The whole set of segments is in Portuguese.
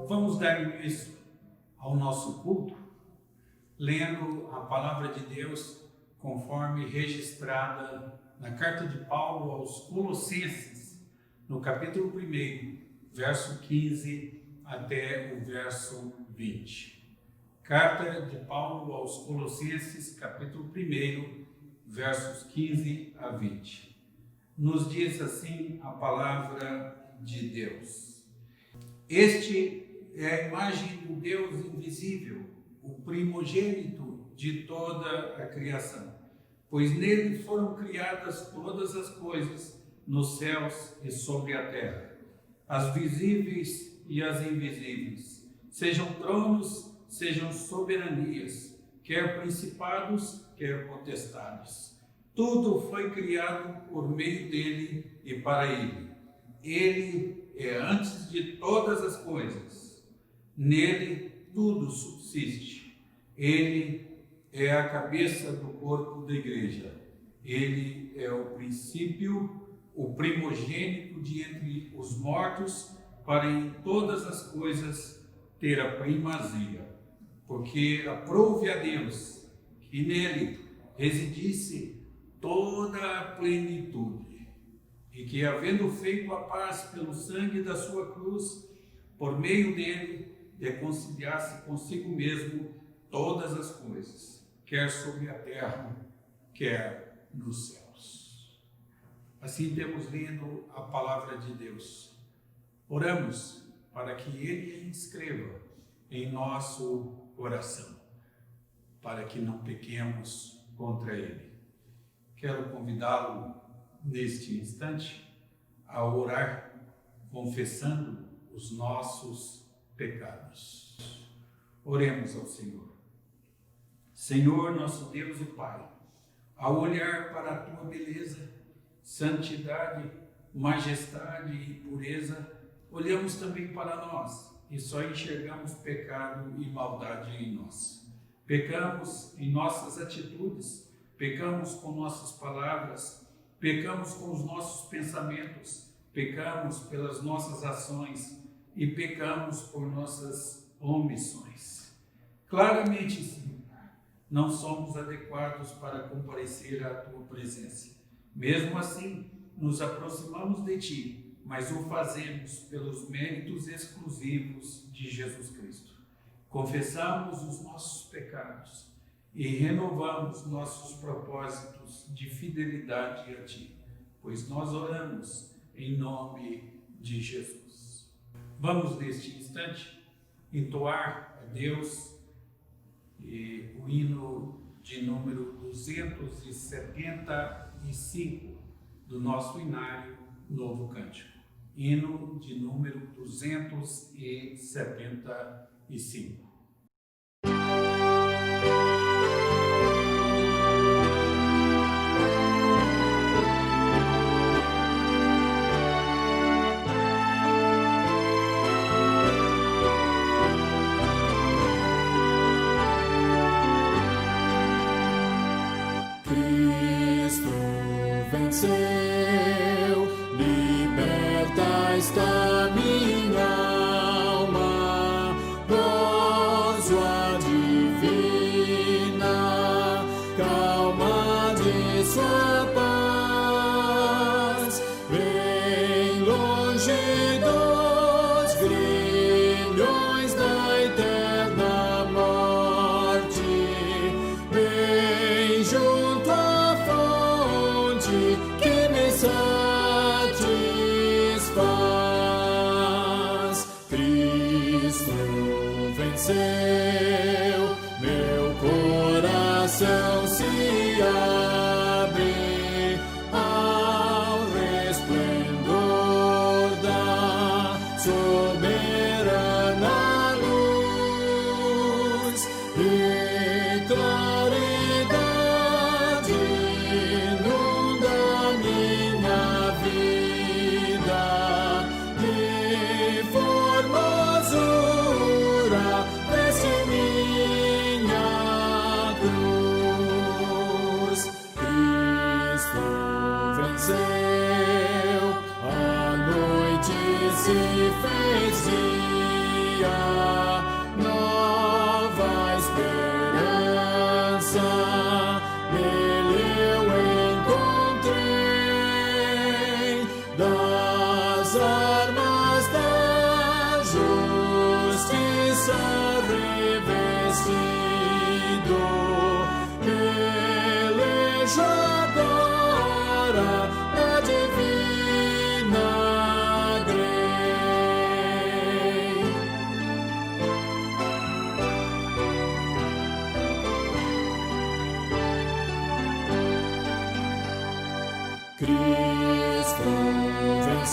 Vamos dar início ao nosso culto, lendo a palavra de Deus conforme registrada na carta de Paulo aos Colossenses, no capítulo 1, verso 15 até o verso 20. Carta de Paulo aos Colossenses, capítulo 1, versos 15 a 20. Nos diz assim a palavra de Deus. Este é a imagem do Deus invisível, o primogênito de toda a criação, pois nele foram criadas todas as coisas nos céus e sobre a terra, as visíveis e as invisíveis, sejam tronos, sejam soberanias, quer principados, quer potestades. Tudo foi criado por meio dele e para ele. Ele é antes de todas as coisas. Nele tudo subsiste. Ele é a cabeça do corpo da igreja. Ele é o princípio, o primogênito de entre os mortos, para em todas as coisas ter a primazia. Porque aprouve a Deus que nele residisse toda a plenitude, e que, havendo feito a paz pelo sangue da sua cruz, por meio dele, reconciliasse consigo mesmo todas as coisas, quer sobre a terra, quer nos céus. Assim temos lido a palavra de Deus. Oramos para que ele a inscreva em nosso coração, para que não pequemos contra ele. Quero convidá-lo neste instante a orar, confessando os nossos pecados. Oremos ao Senhor. Senhor, nosso Deus e Pai, ao olhar para a tua beleza, santidade, majestade e pureza, olhamos também para nós e só enxergamos pecado e maldade em nós. Pecamos em nossas atitudes, pecamos com nossas palavras, pecamos com os nossos pensamentos, pecamos pelas nossas ações e pecamos por nossas omissões. Claramente, Senhor, não somos adequados para comparecer à tua presença. Mesmo assim, nos aproximamos de ti, mas o fazemos pelos méritos exclusivos de Jesus Cristo. Confessamos os nossos pecados e renovamos nossos propósitos de fidelidade a ti, pois nós oramos em nome de Jesus. Vamos, neste instante, entoar a Deus o hino de número 275 do nosso inário Novo Cântico. Hino de número 275. Liberta esta minha alma, gozo a divina calma de sua paz. Bem longe dos grilhões da eterna morte, bem junto à fonte que me satisfaz. Cristo venceu, meu coração se abre ao resplendor da soberana luz, e claridade inunda minha vida, e formosura veste minha cruz.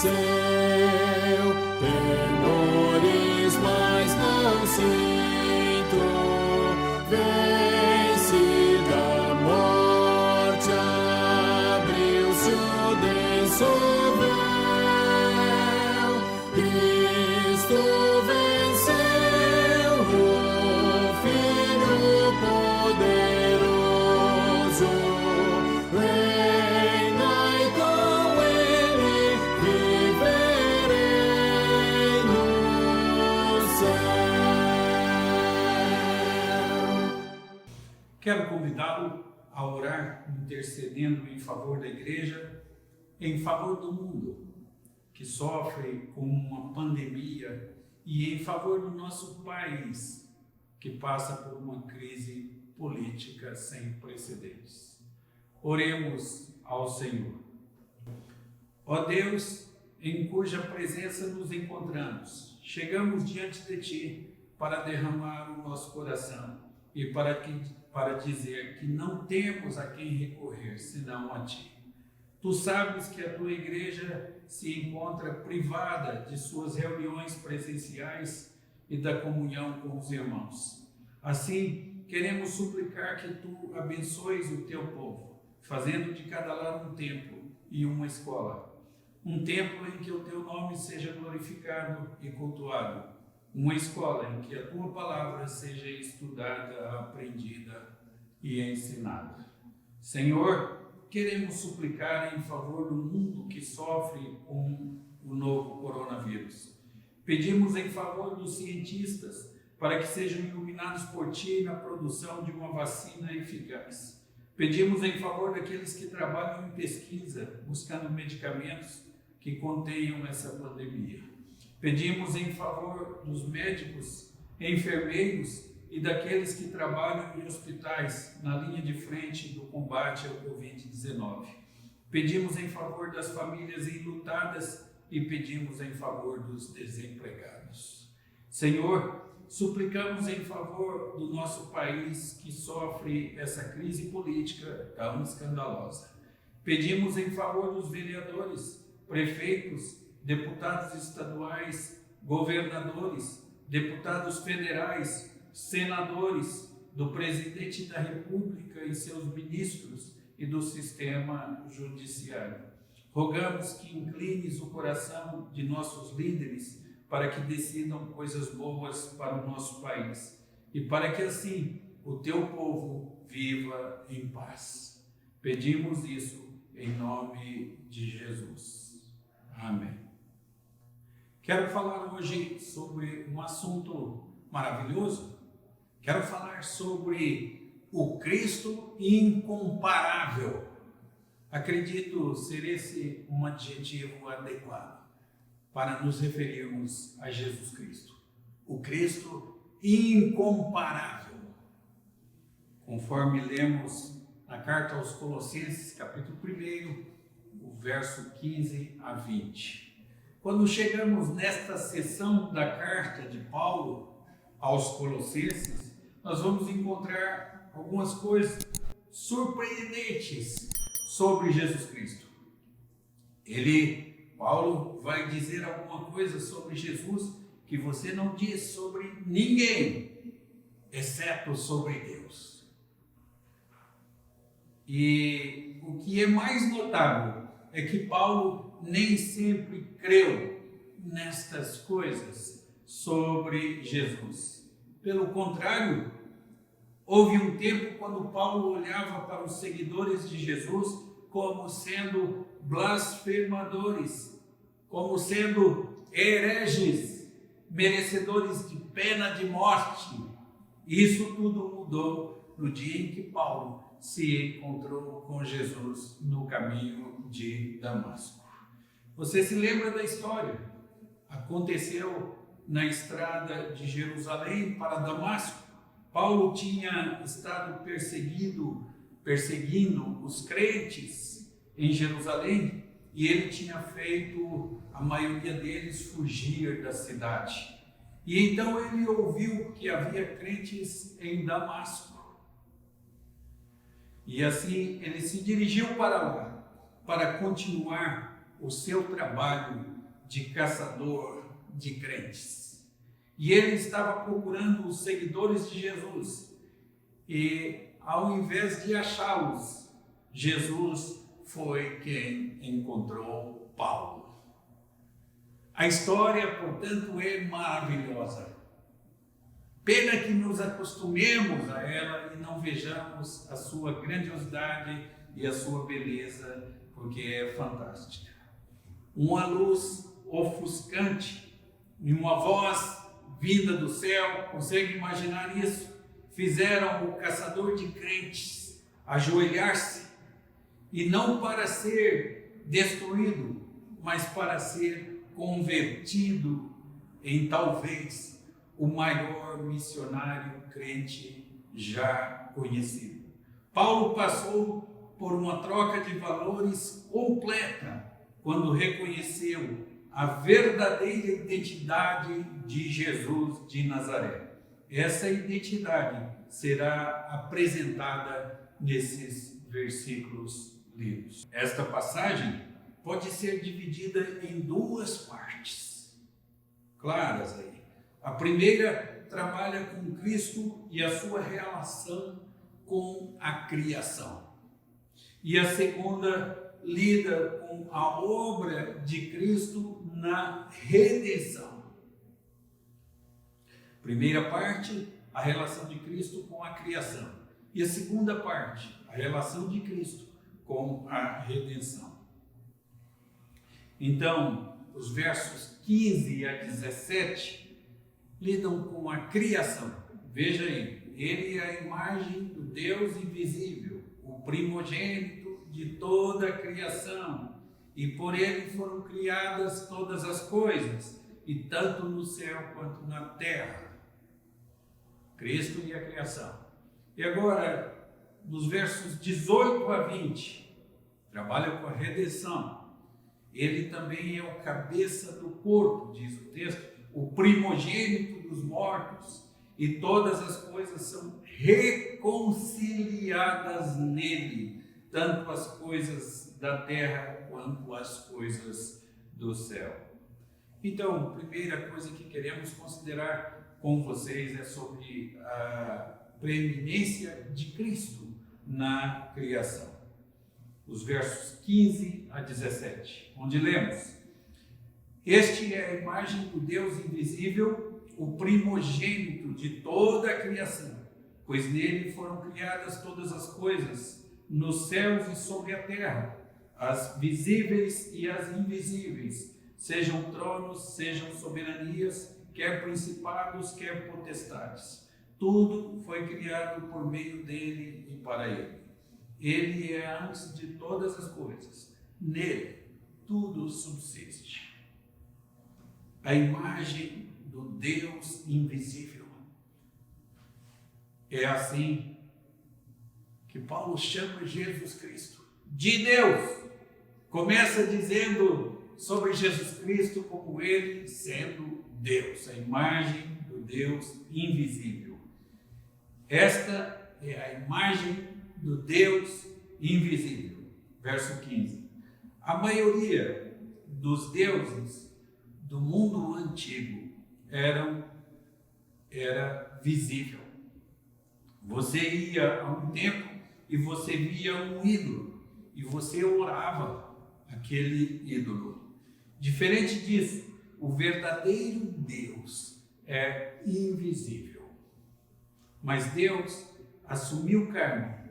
nasceu, temores mais não sinto, vencida a morte, abriu-se o denso véu, Cristo venceu, o Filho poderoso, reina e com Ele viverei no céu. Quero convidá-lo a orar, intercedendo em favor da igreja, em favor do mundo que sofre com uma pandemia e em favor do nosso país que passa por uma crise política sem precedentes. Oremos ao Senhor. Ó Deus, em cuja presença nos encontramos, chegamos diante de Ti para derramar o nosso coração e para dizer que não temos a quem recorrer senão a Ti. Tu sabes que a Tua igreja se encontra privada de suas reuniões presenciais e da comunhão com os irmãos. Assim, queremos suplicar que Tu abençoes o Teu povo, fazendo de cada lar um templo e uma escola. Um templo em que o Teu nome seja glorificado e cultuado. Uma escola em que a Tua palavra seja estudada, aprendida e ensinada. Senhor, queremos suplicar em favor do mundo que sofre com o novo coronavírus. Pedimos em favor dos cientistas para que sejam iluminados por Ti na produção de uma vacina eficaz. Pedimos em favor daqueles que trabalham em pesquisa, buscando medicamentos que contenham essa pandemia. Pedimos em favor dos médicos, enfermeiros e daqueles que trabalham em hospitais na linha de frente do combate ao Covid-19. Pedimos em favor das famílias enlutadas e pedimos em favor dos desempregados. Senhor, suplicamos em favor do nosso país que sofre essa crise política tão escandalosa. Pedimos em favor dos vereadores, prefeitos, deputados estaduais, governadores, deputados federais, senadores, do presidente da República e seus ministros e do sistema judiciário. Rogamos que inclines o coração de nossos líderes para que decidam coisas boas para o nosso país e para que assim o Teu povo viva em paz. Pedimos isso em nome de Jesus. Amém. Quero falar hoje sobre um assunto maravilhoso. Quero falar sobre o Cristo incomparável. Acredito ser esse um adjetivo adequado para nos referirmos a Jesus Cristo. O Cristo incomparável. Conforme lemos na carta aos Colossenses, capítulo 1, o verso 15 a 20. Quando chegamos nesta seção da carta de Paulo aos Colossenses, nós vamos encontrar algumas coisas surpreendentes sobre Jesus Cristo. Paulo vai dizer alguma coisa sobre Jesus que você não diz sobre ninguém, exceto sobre Deus. E o que é mais notável é que Paulo nem sempre creu nestas coisas sobre Jesus. Pelo contrário, houve um tempo quando Paulo olhava para os seguidores de Jesus como sendo blasfemadores, como sendo hereges, merecedores de pena de morte. Isso tudo mudou no dia em que Paulo se encontrou com Jesus no caminho de Damasco. Você se lembra da história? Aconteceu na estrada de Jerusalém para Damasco. Paulo tinha estado perseguindo os crentes em Jerusalém e ele tinha feito a maioria deles fugir da cidade. E então ele ouviu que havia crentes em Damasco. E assim ele se dirigiu para lá, para continuar o seu trabalho de caçador de crentes. E ele estava procurando os seguidores de Jesus. E ao invés de achá-los, Jesus foi quem encontrou Paulo. A história, portanto, é maravilhosa. Pena que nos acostumemos a ela e não vejamos a sua grandiosidade e a sua beleza, porque é fantástica. Uma luz ofuscante e uma voz vinda do céu, consegue imaginar isso? Fizeram o caçador de crentes ajoelhar-se, e não para ser destruído, mas para ser convertido em talvez o maior missionário crente já conhecido. Paulo passou por uma troca de valores completa quando reconheceu a verdadeira identidade de Jesus de Nazaré. Essa identidade será apresentada nesses versículos lidos. Esta passagem pode ser dividida em duas partes claras aí. A primeira trabalha com Cristo e a sua relação com a criação. E a segunda lida com a obra de Cristo na redenção. Primeira parte, a relação de Cristo com a criação. E a segunda parte, a relação de Cristo com a redenção. Então, os versos 15 a 17 lidam com a criação. Veja aí, ele é a imagem do Deus invisível, o primogênito de toda a criação, e por ele foram criadas todas as coisas, e tanto no céu quanto na terra. Cristo e a criação. E agora, nos versos 18 a 20, trabalha com a redenção. Ele também é o cabeça do corpo, diz o texto, o primogênito dos mortos, e todas as coisas são reconciliadas nele, tanto as coisas da terra quanto as coisas do céu. Então, a primeira coisa que queremos considerar com vocês é sobre a preeminência de Cristo na criação. Os versos 15 a 17, onde lemos: Este é a imagem do Deus invisível, o primogênito de toda a criação, pois nele foram criadas todas as coisas, nos céus e sobre a terra, as visíveis e as invisíveis, sejam tronos, sejam soberanias, quer principados, quer potestades. Tudo foi criado por meio dele e para ele. Ele é antes de todas as coisas. Nele tudo subsiste. A imagem do Deus invisível. É assim que Paulo chama Jesus Cristo de Deus. Começa dizendo sobre Jesus Cristo como ele sendo Deus, a imagem do Deus invisível. Esta é a imagem do Deus invisível. Verso 15. A maioria dos deuses do mundo antigo era visível. Você ia a um templo e você via um ídolo e você orava aquele ídolo. Diferente disso, o verdadeiro Deus é invisível. Mas Deus assumiu carne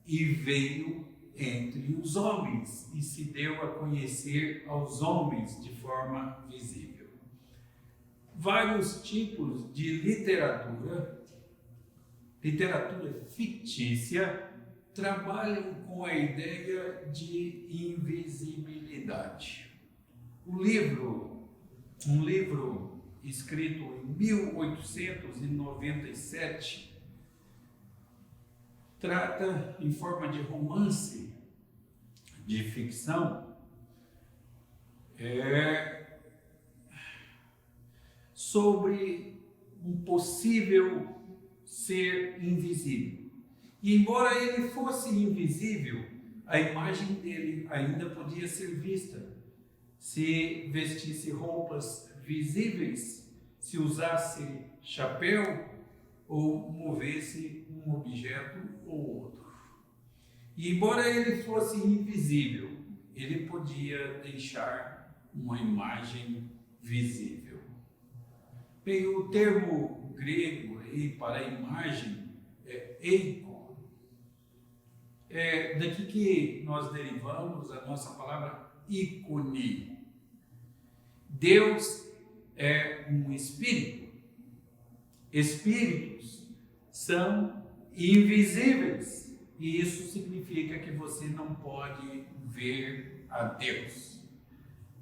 e veio entre os homens e se deu a conhecer aos homens de forma visível. Vários tipos de literatura fictícia, trabalham com a ideia de invisibilidade. Um livro escrito em 1897 trata, em forma de romance, de ficção, sobre um possível ser invisível. E embora ele fosse invisível, a imagem dele ainda podia ser vista. se vestisse roupas visíveis, se usasse chapéu ou movesse um objeto ou outro. E embora ele fosse invisível, ele podia deixar uma imagem visível. Bem, o termo grego aí para imagem é eikon. É daqui que nós derivamos a nossa palavra ícone. Deus é um espírito. Espíritos são invisíveis. E isso significa que você não pode ver a Deus.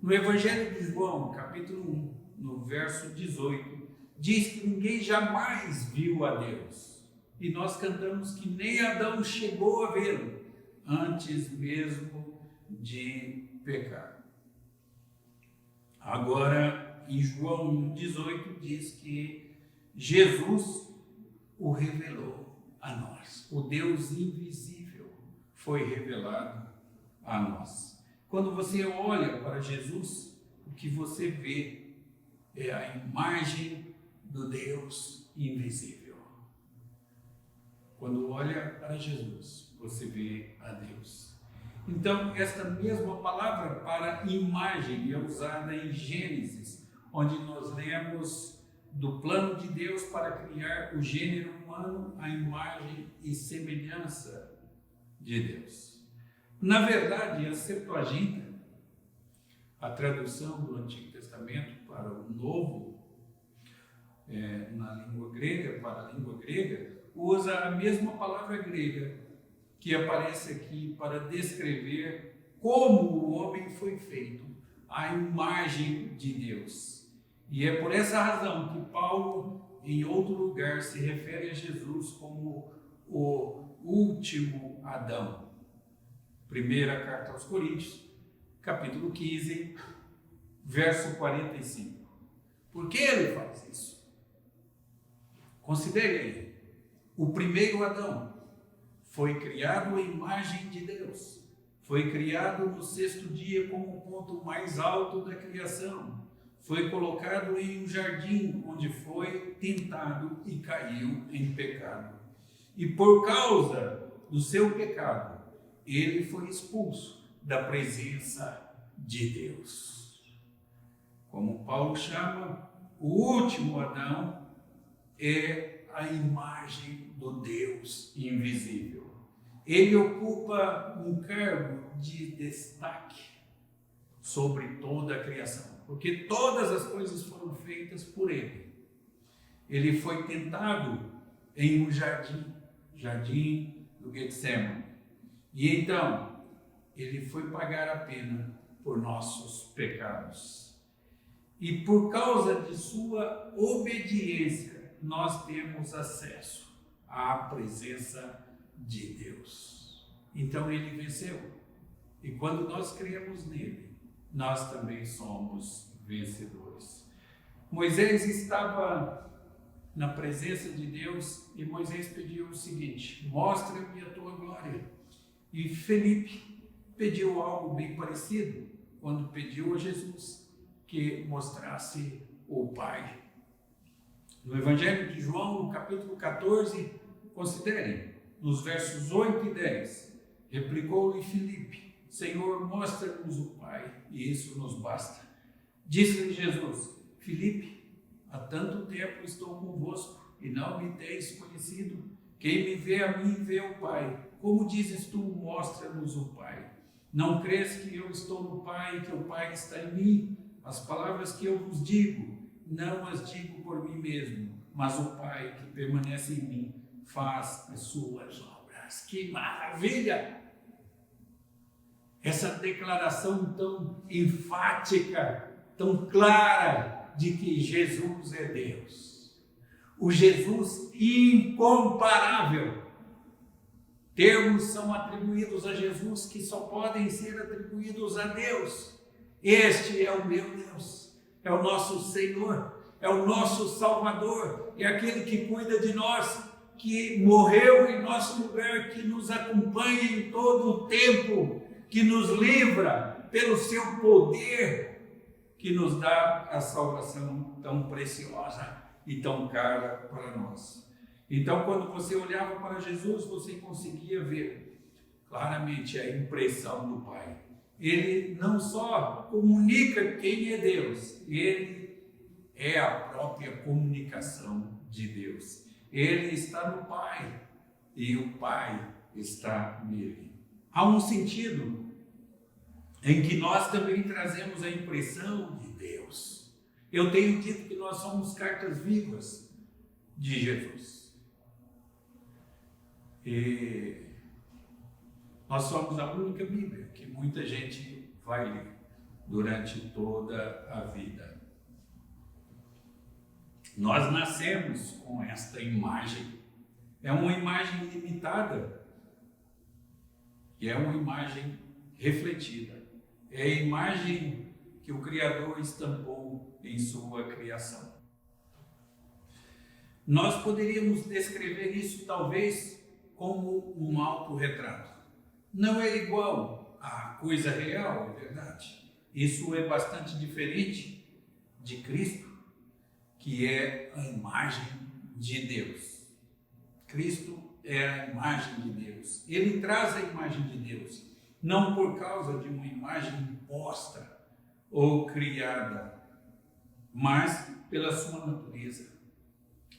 No Evangelho de João, capítulo 1, no verso 18, diz que ninguém jamais viu a Deus. E nós cantamos que nem Adão chegou a vê-lo, antes mesmo de pecar. Agora, em João 1,18 diz que Jesus o revelou a nós. O Deus invisível foi revelado a nós. Quando você olha para Jesus, o que você vê é a imagem do Deus invisível. Quando olha para Jesus, você vê a Deus. Então, esta mesma palavra para imagem é usada em Gênesis, onde nós lemos do plano de Deus para criar o gênero humano à imagem e semelhança de Deus. Na verdade, a Septuaginta, a tradução do Antigo Testamento para o Novo, na língua grega, para a língua grega, usa a mesma palavra grega que aparece aqui para descrever como o homem foi feito, à imagem de Deus. E é por essa razão que Paulo, em outro lugar, se refere a Jesus como o último Adão. Primeira carta aos Coríntios, capítulo 15, verso 45. Por que ele faz isso? Considere aí. O primeiro Adão foi criado à imagem de Deus. Foi criado no sexto dia como o ponto mais alto da criação. Foi colocado em um jardim onde foi tentado e caiu em pecado. E por causa do seu pecado, ele foi expulso da presença de Deus. Como Paulo chama, o último Adão é a imagem do Deus invisível. Ele ocupa um cargo de destaque sobre toda a criação, porque todas as coisas foram feitas por ele. Ele foi tentado em um jardim do Getsemane. E então, ele foi pagar a pena por nossos pecados. E por causa de sua obediência, nós temos acesso à presença de Deus. Então ele venceu. E quando nós cremos nele, nós também somos vencedores. Moisés estava na presença de Deus e Moisés pediu o seguinte: mostra-me a tua glória. E Felipe pediu algo bem parecido quando pediu a Jesus que mostrasse o Pai. No Evangelho de João, no capítulo 14, considerem, nos versos 8 e 10, replicou-lhe Filipe: Senhor, mostra-nos o Pai, e isso nos basta. Disse-lhe Jesus: Filipe, há tanto tempo estou convosco, e não me tens conhecido. Quem me vê a mim, vê o Pai. Como dizes tu, mostra-nos o Pai? Não crês que eu estou no Pai e que o Pai está em mim? As palavras que eu vos digo, não as digo por mim mesmo, mas o Pai que permanece em mim faz as suas obras. Que maravilha! Essa declaração tão enfática, tão clara de que Jesus é Deus. O Jesus incomparável. Termos são atribuídos a Jesus que só podem ser atribuídos a Deus. Este é o meu Deus, é o nosso Senhor, é o nosso Salvador, é aquele que cuida de nós, que morreu em nosso lugar, que nos acompanha em todo o tempo, que nos livra pelo seu poder que nos dá a salvação tão preciosa e tão cara para nós. Então, quando você olhava para Jesus, você conseguia ver claramente a impressão do Pai. Ele não só comunica quem é Deus, ele é a própria comunicação de Deus. Ele está no Pai e o Pai está nele. Há um sentido em que nós também trazemos a impressão de Deus. Eu tenho dito que nós somos cartas vivas de Jesus. E nós somos a única Bíblia que muita gente vai ler durante toda a vida. Nós nascemos com esta imagem. É uma imagem limitada e é uma imagem refletida. É a imagem que o Criador estampou em sua criação. Nós poderíamos descrever isso talvez como um autorretrato. Não é igual à coisa real, é verdade. Isso é bastante diferente de Cristo, que é a imagem de Deus. Cristo é a imagem de Deus. Ele traz a imagem de Deus, não por causa de uma imagem imposta ou criada, mas pela sua natureza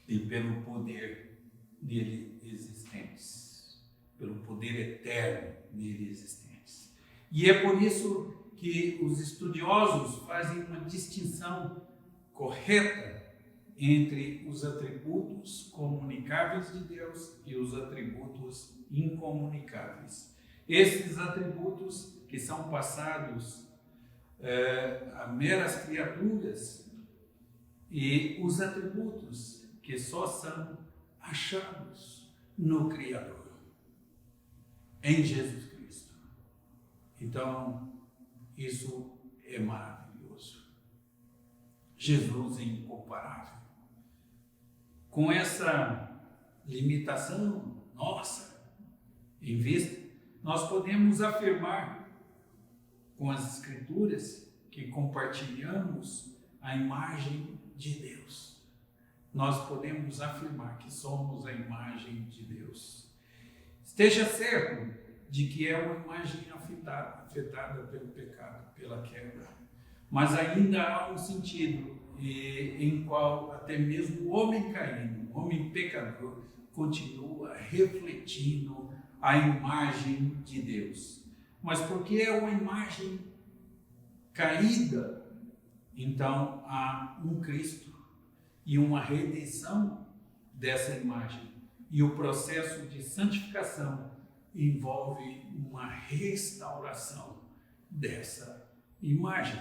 e pelo poder nele existentes, pelo poder eterno nele existentes. E é por isso que os estudiosos fazem uma distinção correta entre os atributos comunicáveis de Deus e os atributos incomunicáveis. Esses atributos que são passados a meras criaturas e os atributos que só são achados no Criador, em Jesus Cristo. Então, isso é maravilhoso. Jesus é incomparável. Com essa limitação nossa em vista, nós podemos afirmar com as Escrituras que compartilhamos a imagem de Deus. Nós podemos afirmar que somos a imagem de Deus. Esteja certo de que é uma imagem afetada pelo pecado, pela quebra. Mas ainda há um sentido em qual até mesmo o homem caído, o homem pecador, continua refletindo a imagem de Deus. Mas porque é uma imagem caída, então há um Cristo e uma redenção dessa imagem. E o processo de santificação envolve uma restauração dessa imagem.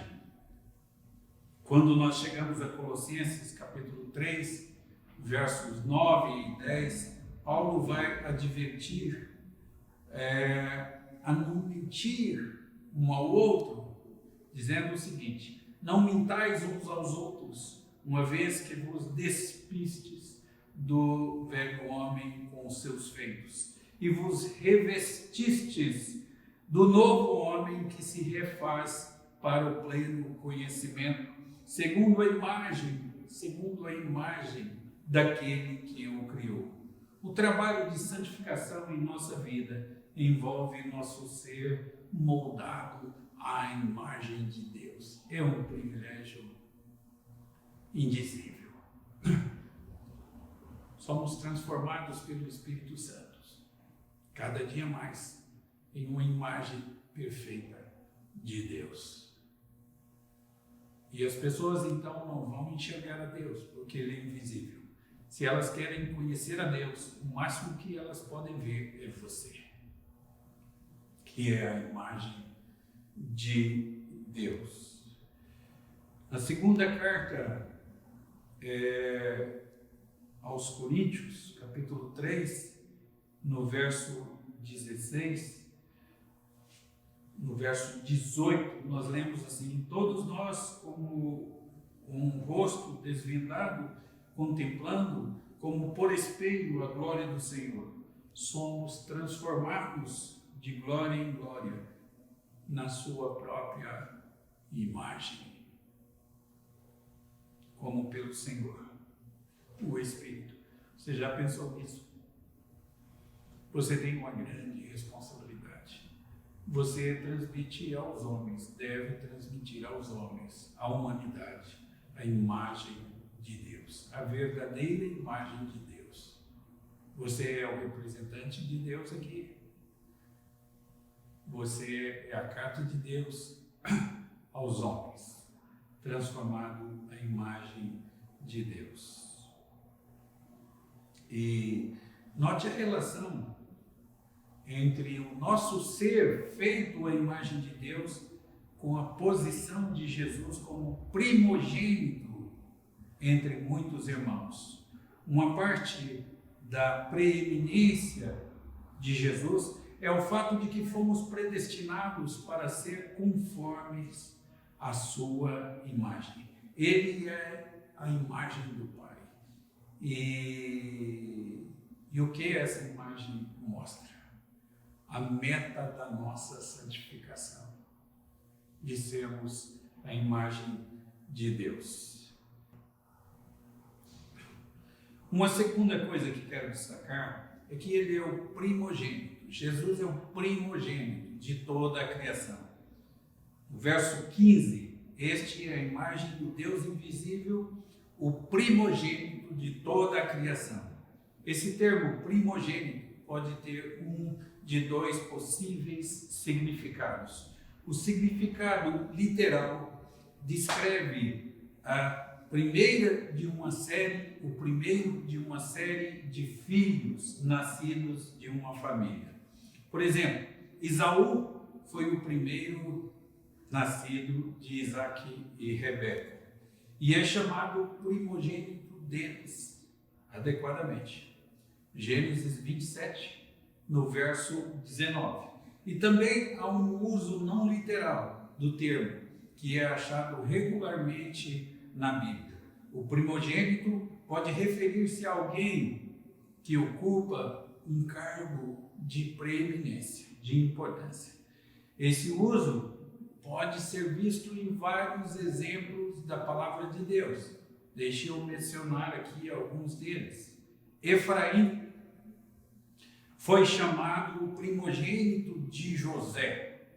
Quando nós chegamos a Colossenses capítulo 3, versos 9 e 10, Paulo vai advertir a não mentir um ao outro, dizendo o seguinte: não mintais uns aos outros, uma vez que vos despistes do velho homem com os seus feitos, e vos revestistes do novo homem que se refaz para o pleno conhecimento, segundo a imagem daquele que o criou. O trabalho de santificação em nossa vida envolve nosso ser moldado à imagem de Deus. É um privilégio indizível. Somos transformados pelo Espírito Santo, cada dia mais, em uma imagem perfeita de Deus. E as pessoas então não vão enxergar a Deus, porque Ele é invisível. Se elas querem conhecer a Deus, o máximo que elas podem ver é você, que é a imagem de Deus. A segunda carta aos Coríntios, capítulo 3, no verso 16, no verso 18, nós lemos assim: todos nós, como um rosto desvendado, contemplando, como por espelho, a glória do Senhor, somos transformados de glória em glória na sua própria imagem. como pelo Senhor, o Espírito. Você já pensou nisso? Você tem uma grande responsabilidade. Você transmite aos homens, deve transmitir aos homens, à humanidade, a imagem de Deus, a verdadeira imagem de Deus. Você é o representante de Deus aqui. Você é a carta de Deus aos homens, transformado à imagem de Deus. E note a relação entre o nosso ser feito à imagem de Deus com a posição de Jesus como primogênito entre muitos irmãos. Uma parte da preeminência de Jesus é o fato de que fomos predestinados para ser conformes à sua imagem. Ele é a imagem do Pai. E o que essa imagem mostra? A meta da nossa santificação, de sermos a imagem de Deus. Uma segunda coisa que quero destacar é que ele é o primogênito. Jesus é o primogênito de toda a criação. No verso 15, este é a imagem do Deus invisível, o primogênito de toda a criação. Esse termo primogênito pode ter um de dois possíveis significados. O significado literal descreve o primeiro de uma série de filhos nascidos de uma família. Por exemplo, Esaú foi o primeiro nascido de Isaac e Rebeca e é chamado primogênito deles, adequadamente. Gênesis 27, no verso 19. E também há um uso não literal do termo, que é achado regularmente na Bíblia. O primogênito pode referir-se a alguém que ocupa um cargo de preeminência, de importância. Esse uso pode ser visto em vários exemplos da palavra de Deus. Deixe eu mencionar aqui alguns deles. Efraim foi chamado o primogênito de José,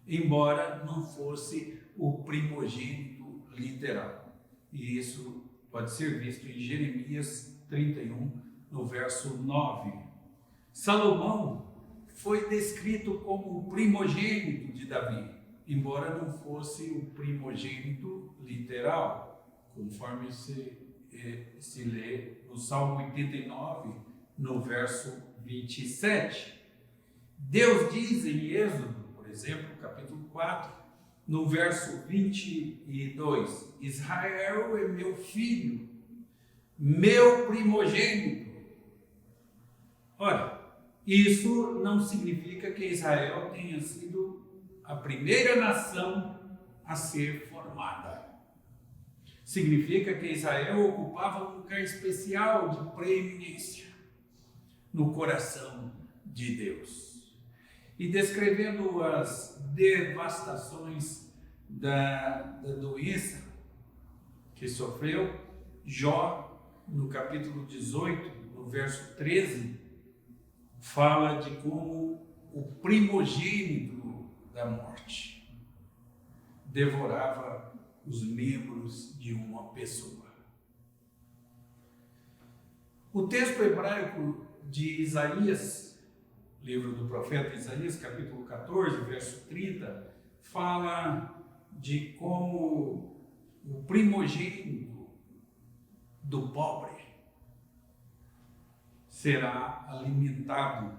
embora não fosse o primogênito literal. E isso pode ser visto em Jeremias 31, no verso 9. Salomão foi descrito como o primogênito de Davi, embora não fosse o primogênito literal, conforme se lê no Salmo 89, no verso 27. Deus diz em Êxodo, por exemplo, capítulo 4, no verso 22, Israel é meu filho, meu primogênito. Ora, isso não significa que Israel tenha sido a primeira nação a ser formada. Significa que Israel ocupava um lugar especial de preeminência no coração de Deus. E descrevendo as devastações da doença que sofreu, Jó, no capítulo 18, no verso 13, fala de como o primogênito da morte devorava os membros de uma pessoa. O texto hebraico de Isaías, livro do profeta Isaías, capítulo 14, verso 30, fala de como o primogênito do pobre será alimentado.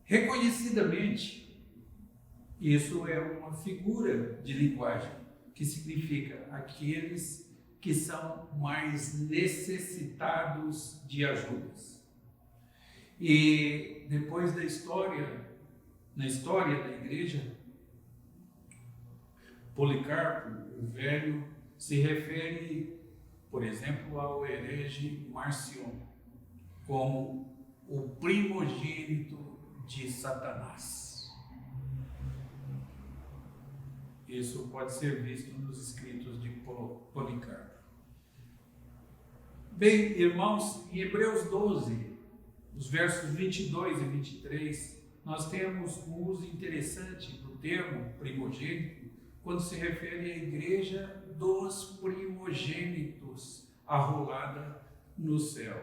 Reconhecidamente, isso é uma figura de linguagem que significa aqueles que são mais necessitados de ajudas. E depois na história da igreja, Policarpo, o velho, se refere, por exemplo, ao herege Marcion como o primogênito de Satanás. Isso pode ser visto nos escritos de Policarpo. Bem, irmãos, em Hebreus 12, os versos 22 e 23, nós temos um uso interessante do termo primogênito quando se refere à igreja dos primogênitos arrolada no céu.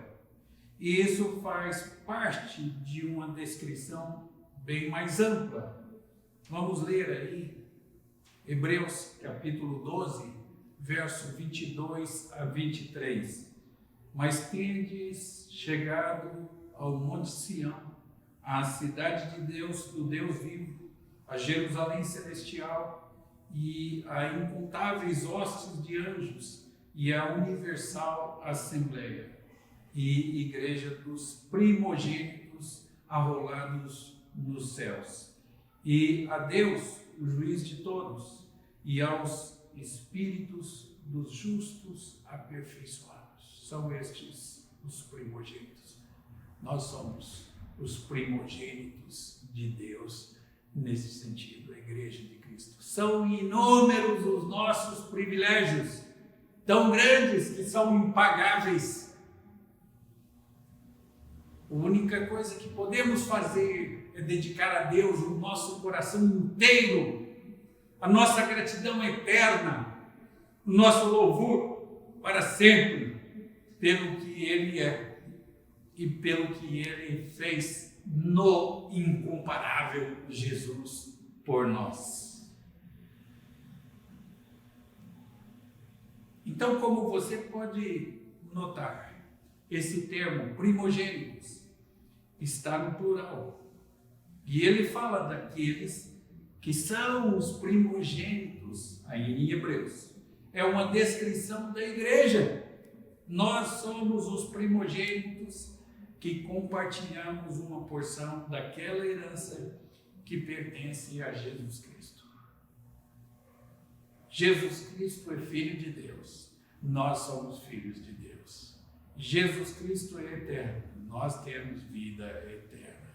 E isso faz parte de uma descrição bem mais ampla. Vamos ler aí Hebreus capítulo 12, verso 22 a 23. Mas tendes chegado ao monte Sião, à cidade de Deus, do Deus vivo, a Jerusalém celestial e a incontáveis hostes de anjos e a universal assembleia e igreja dos primogênitos arrolados nos céus. E a Deus, o juiz de todos, e aos espíritos dos justos aperfeiçoados. São estes os primogênitos. Nós somos os primogênitos de Deus nesse sentido, a igreja de Cristo. São inúmeros os nossos privilégios, tão grandes que são impagáveis. A única coisa que podemos fazer é dedicar a Deus o nosso coração inteiro, a nossa gratidão eterna, o nosso louvor para sempre, pelo que Ele é e pelo que Ele fez no incomparável Jesus por nós. Então, como você pode notar, esse termo primogênitos está no plural. E ele fala daqueles que são os primogênitos, aí em Hebreus. É uma descrição da igreja. Nós somos os primogênitos que compartilhamos uma porção daquela herança que pertence a Jesus Cristo. Jesus Cristo é Filho de Deus. Nós somos filhos de Deus. Jesus Cristo é eterno. Nós temos vida eterna.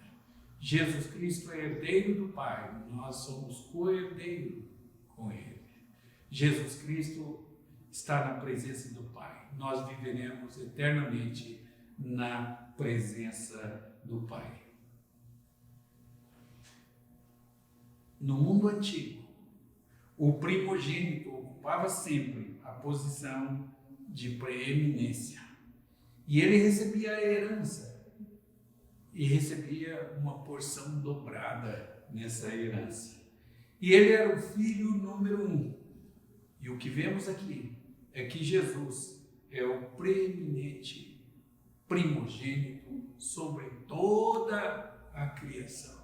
Jesus Cristo é herdeiro do Pai. Nós somos co-herdeiro com Ele. Jesus Cristo está na presença do Pai. Nós viveremos eternamente na presença do Pai. No mundo antigo, o primogênito ocupava sempre a posição de preeminência. E ele recebia a herança. E recebia uma porção dobrada nessa herança. E ele era o filho número 1. E o que vemos aqui é que Jesus é o preeminente primogênito sobre toda a criação.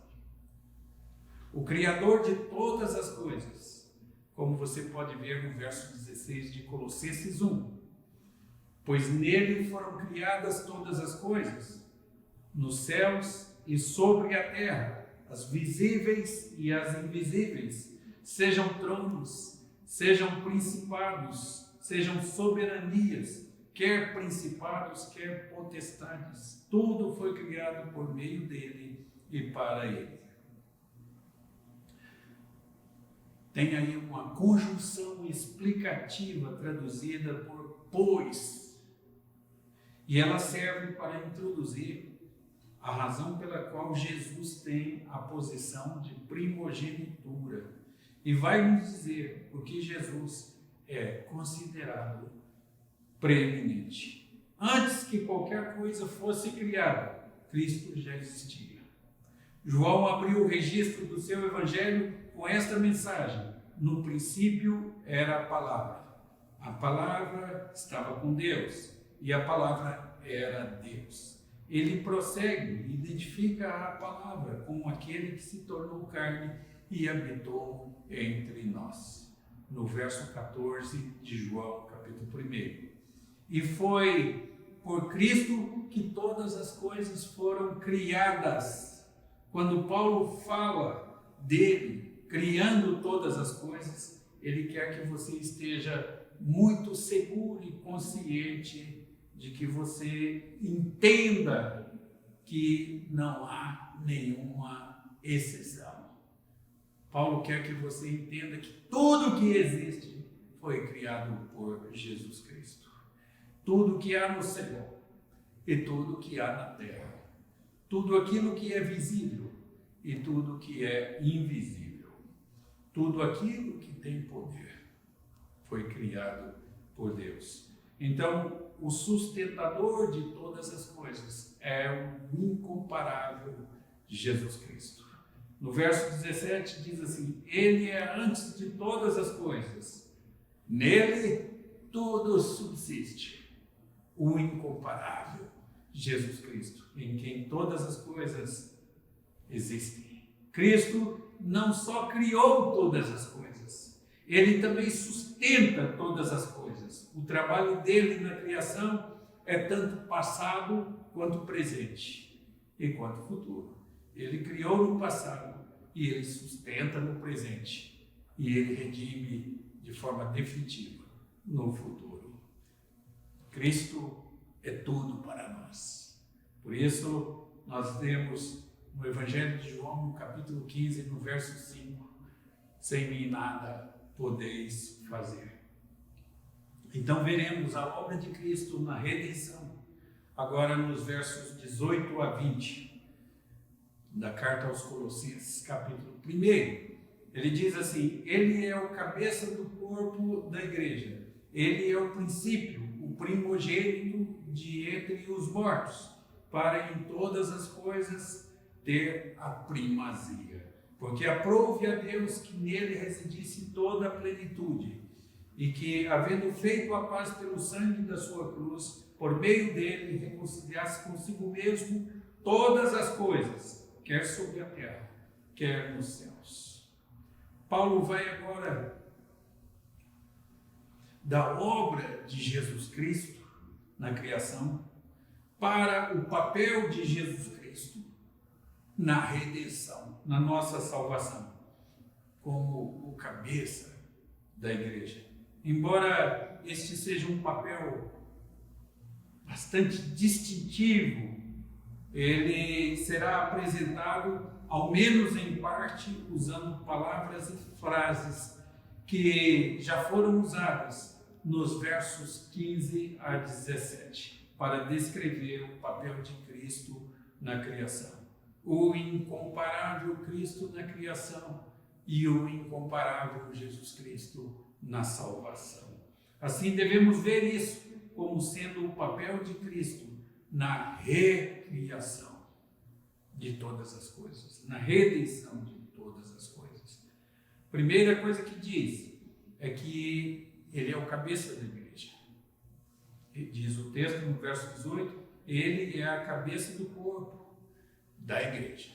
O Criador de todas as coisas, como você pode ver no verso 16 de Colossenses 1. Pois nele foram criadas todas as coisas, nos céus e sobre a terra, as visíveis e as invisíveis, sejam tronos, sejam principados, sejam soberanias, quer principados, quer potestades. Tudo foi criado por meio dele e para ele. Tem aí uma conjunção explicativa traduzida por pois, e ela serve para introduzir a razão pela qual Jesus tem a posição de primogenitura. E vai nos dizer por que Jesus é considerado preeminente. Antes que qualquer coisa fosse criada, Cristo já existia. João abriu o registro do seu evangelho com esta mensagem: no princípio era a palavra. A palavra estava com Deus e a palavra era Deus. Ele prossegue e identifica a palavra como aquele que se tornou carne e habitou entre nós. No verso 14 de João, capítulo 1. E foi por Cristo que todas as coisas foram criadas. Quando Paulo fala dele criando todas as coisas, ele quer que você esteja muito seguro e consciente de que você entenda que não há nenhuma exceção. Paulo quer que você entenda que tudo que existe foi criado por Jesus Cristo. Tudo que há no céu e tudo que há na terra. Tudo aquilo que é visível e tudo que é invisível. Tudo aquilo que tem poder foi criado por Deus. Então, o sustentador de todas as coisas é o incomparável Jesus Cristo. No verso 17 diz assim: Ele é antes de todas as coisas, nele tudo subsiste. O incomparável Jesus Cristo, em quem todas as coisas existem. Cristo não só criou todas as coisas, ele também sustenta todas as coisas. O trabalho dele na criação é tanto passado quanto presente e quanto futuro. Ele criou no passado e ele sustenta no presente. E ele redime de forma definitiva no futuro. Cristo é tudo para nós. Por isso, nós temos no Evangelho de João, no capítulo 15, no verso 5, sem mim nada podeis fazer. Então veremos a obra de Cristo na redenção, agora nos versos 18 a 20, da carta aos Colossenses, capítulo 1. Ele diz assim: Ele é o cabeça do corpo da igreja. Ele é o princípio, o primogênito de entre os mortos, para em todas as coisas ter a primazia. Porque aprouve a Deus que nele residisse toda a plenitude, e que, havendo feito a paz pelo sangue da sua cruz, por meio dele reconciliasse consigo mesmo todas as coisas, quer sobre a terra, quer nos céus. Paulo vai agora da obra de Jesus Cristo na criação para o papel de Jesus Cristo na redenção, na nossa salvação, como o cabeça da igreja. Embora este seja um papel bastante distintivo, ele será apresentado, ao menos em parte, usando palavras e frases que já foram usadas nos versos 15 a 17, para descrever o papel de Cristo na criação. O incomparável Cristo na criação e o incomparável Jesus Cristo na salvação. Assim, devemos ver isso como sendo o papel de Cristo na recriação de todas as coisas, na redenção de todas as coisas. Primeira coisa que diz é que ele é o cabeça da igreja. E diz o texto no verso 18, ele é a cabeça do corpo da igreja.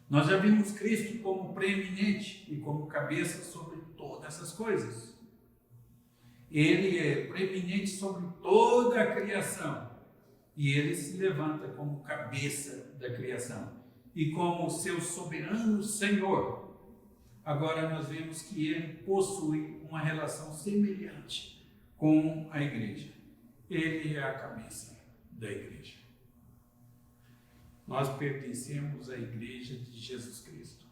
Nós já vimos Cristo como preeminente e como cabeça sobre todas as coisas. Ele é preeminente sobre toda a criação e ele se levanta como cabeça da criação e como seu soberano Senhor. Agora nós vemos que ele possui uma relação semelhante com a igreja. Ele é a cabeça da igreja. Nós pertencemos à igreja de Jesus Cristo.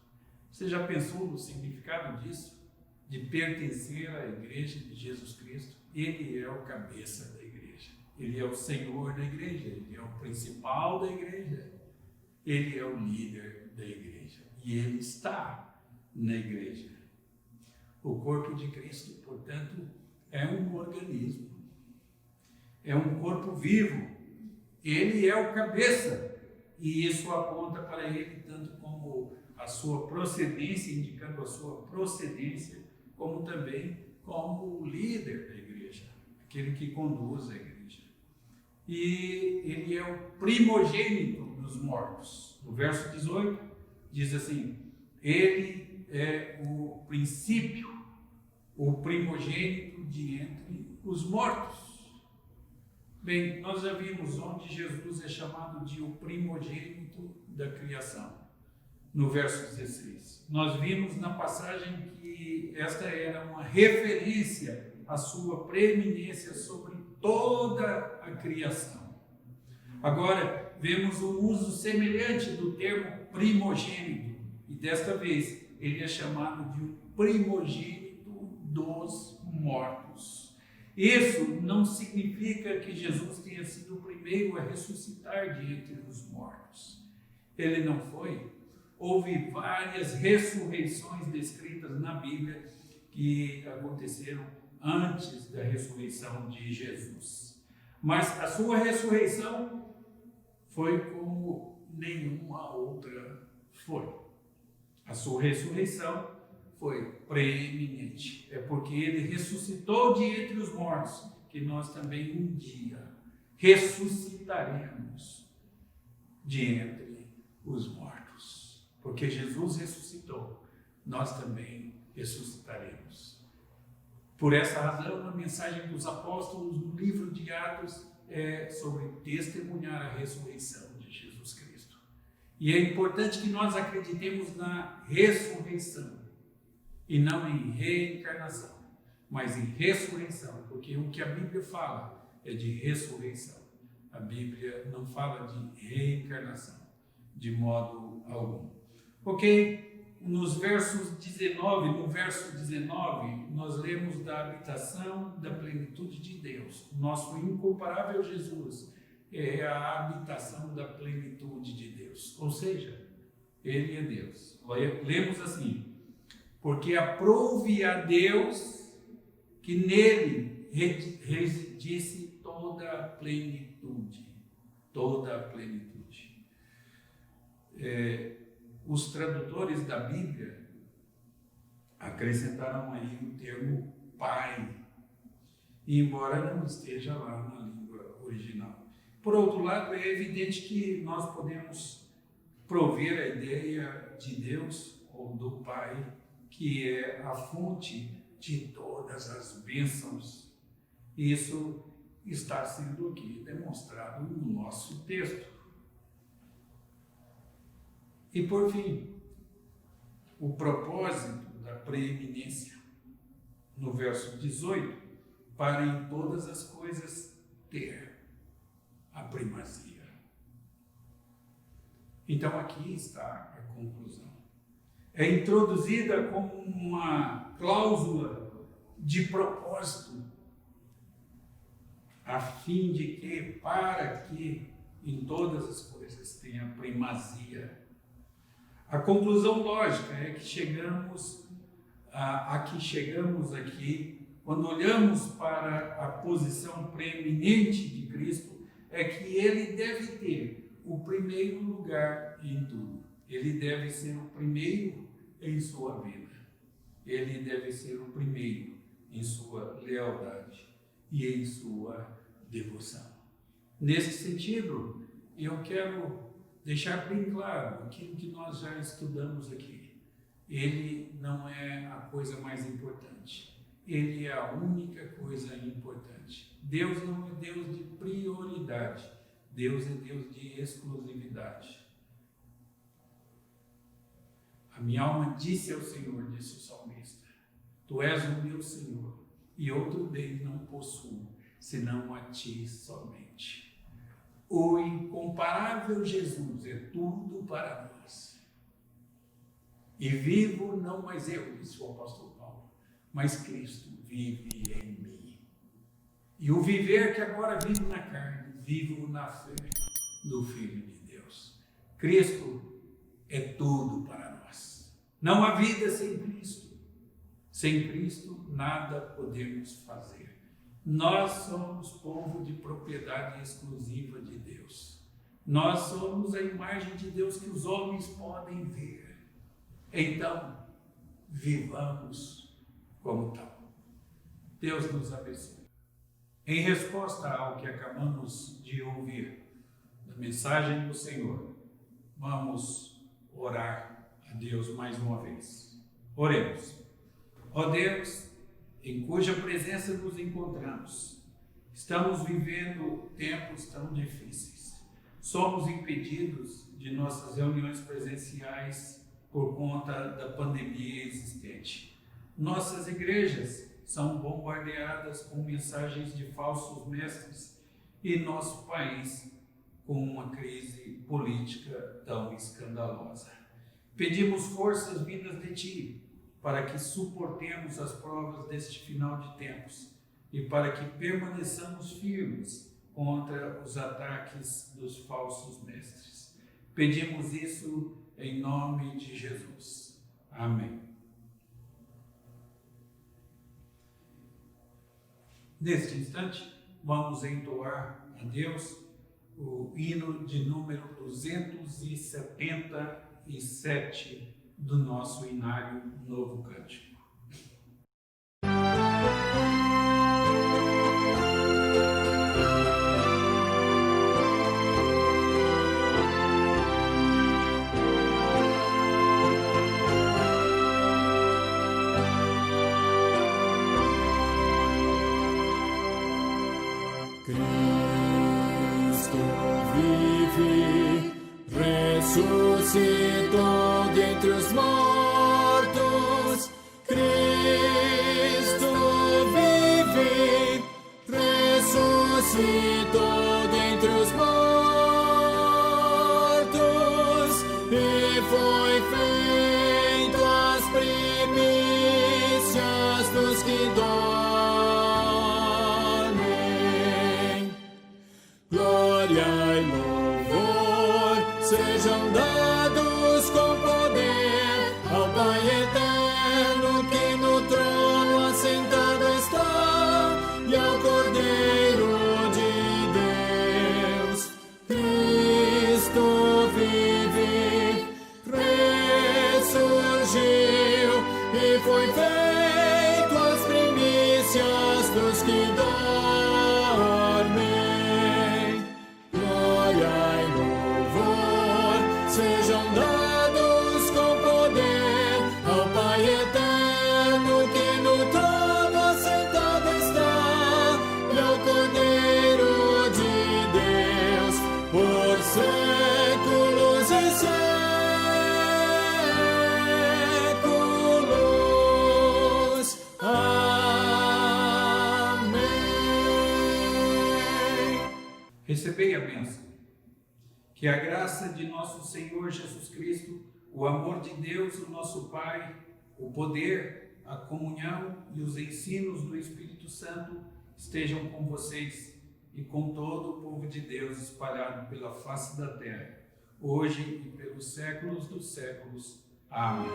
Você já pensou no significado disso? De pertencer à igreja de Jesus Cristo? Ele é o cabeça da igreja. Ele é o Senhor da igreja. Ele é o principal da igreja. Ele é o líder da igreja. E ele está na igreja. O corpo de Cristo, portanto, é um organismo. É um corpo vivo. Ele é o cabeça. E isso aponta para ele tanto como a sua procedência, indicando a sua procedência, como também como o líder da igreja, aquele que conduz a igreja. E ele é o primogênito dos mortos. No verso 18, diz assim: ele é o princípio, o primogênito de entre os mortos. Bem, nós já vimos onde Jesus é chamado de o primogênito da criação, no verso 16. Nós vimos na passagem que esta era uma referência à sua preeminência sobre toda a criação. Agora, vemos o uso semelhante do termo primogênito E desta vez, ele é chamado de um primogênito dos mortos. Isso não significa que Jesus tenha sido o primeiro a ressuscitar de entre os mortos. Ele não foi. Houve várias ressurreições descritas na Bíblia que aconteceram antes da ressurreição de Jesus. Mas a sua ressurreição foi como nenhuma outra foi. A sua ressurreição foi preeminente. É porque ele ressuscitou de entre os mortos que nós também um dia ressuscitaremos de entre os mortos. Porque Jesus ressuscitou, nós também ressuscitaremos. Por essa razão, a mensagem dos apóstolos no livro de Atos é sobre testemunhar a ressurreição de Jesus Cristo. E é importante que nós acreditemos na ressurreição e não em reencarnação, mas em ressurreição, porque o que a Bíblia fala é de ressurreição. A Bíblia não fala de reencarnação de modo algum. Ok? No verso 19, nós lemos da habitação da plenitude de Deus. Nosso incomparável Jesus é a habitação da plenitude de Deus. Ou seja, Ele é Deus. Lemos assim: porque aprouve a Deus que nele residisse toda a plenitude. Toda a plenitude. Os tradutores da Bíblia acrescentaram aí o termo Pai, embora não esteja lá na língua original. Por outro lado, é evidente que nós podemos prover a ideia de Deus ou do Pai, que é a fonte de todas as bênçãos. Isso está sendo aqui demonstrado no nosso texto. E por fim, o propósito da preeminência, no verso 18, para em todas as coisas ter a primazia. Então aqui está a conclusão. É introduzida como uma cláusula de propósito, a fim de que, para que em todas as coisas tenha primazia. A conclusão lógica é que chegamos aqui, quando olhamos para a posição preeminente de Cristo, é que Ele deve ter o primeiro lugar em tudo. Ele deve ser o primeiro em sua vida. Ele deve ser o primeiro em sua lealdade e em sua devoção. Nesse sentido, eu quero deixar bem claro aquilo que nós já estudamos aqui. Ele não é a coisa mais importante. Ele é a única coisa importante. Deus não é Deus de prioridade. Deus é Deus de exclusividade. A minha alma disse ao Senhor, disse o salmista: Tu és o meu Senhor, e outro bem não possuo, senão a Ti somente. O incomparável Jesus é tudo para nós. E vivo não mais eu, disse o apóstolo Paulo, mas Cristo vive em mim. E o viver que agora vivo na carne, vivo na fé do Filho de Deus. Cristo é tudo para nós. Não há vida sem Cristo. Sem Cristo, nada podemos fazer. Nós somos povo de propriedade exclusiva de Deus. Nós somos a imagem de Deus que os homens podem ver. Então, vivamos como tal. Deus nos abençoe. Em resposta ao que acabamos de ouvir, da mensagem do Senhor, vamos orar a Deus mais uma vez. Oremos. Ó Deus, em cuja presença nos encontramos, estamos vivendo tempos tão difíceis. Somos impedidos de nossas reuniões presenciais por conta da pandemia existente. Nossas igrejas são bombardeadas com mensagens de falsos mestres e nosso país com uma crise política tão escandalosa. Pedimos forças vindas de Ti, para que suportemos as provas deste final de tempos e para que permaneçamos firmes contra os ataques dos falsos mestres. Pedimos isso em nome de Jesus. Amém. Neste instante, vamos entoar a Deus o hino de número 277 do nosso Inário Novo Cântico. Ressuscitou dentre os mortos, Cristo vive, ressuscitou dentre os mortos, e foi feito as primícias dos que dormem. Glória e louvor sejam dados com poder ao Pai eterno que no trono assentado está e ao Cordeiro de Deus. Cristo vive, ressurgiu e foi feito as primícias dos que dormem. Glória e louvor sejam dados com poder ao Pai eterno que no trono assentado está e ao Cordeiro de Deus por séculos e séculos. Amém. Recebei a bênção. Que a graça de nosso Senhor Jesus Cristo, o amor de Deus, o nosso Pai, o poder, a comunhão e os ensinos do Espírito Santo estejam com vocês e com todo o povo de Deus espalhado pela face da terra, hoje e pelos séculos dos séculos. Amém.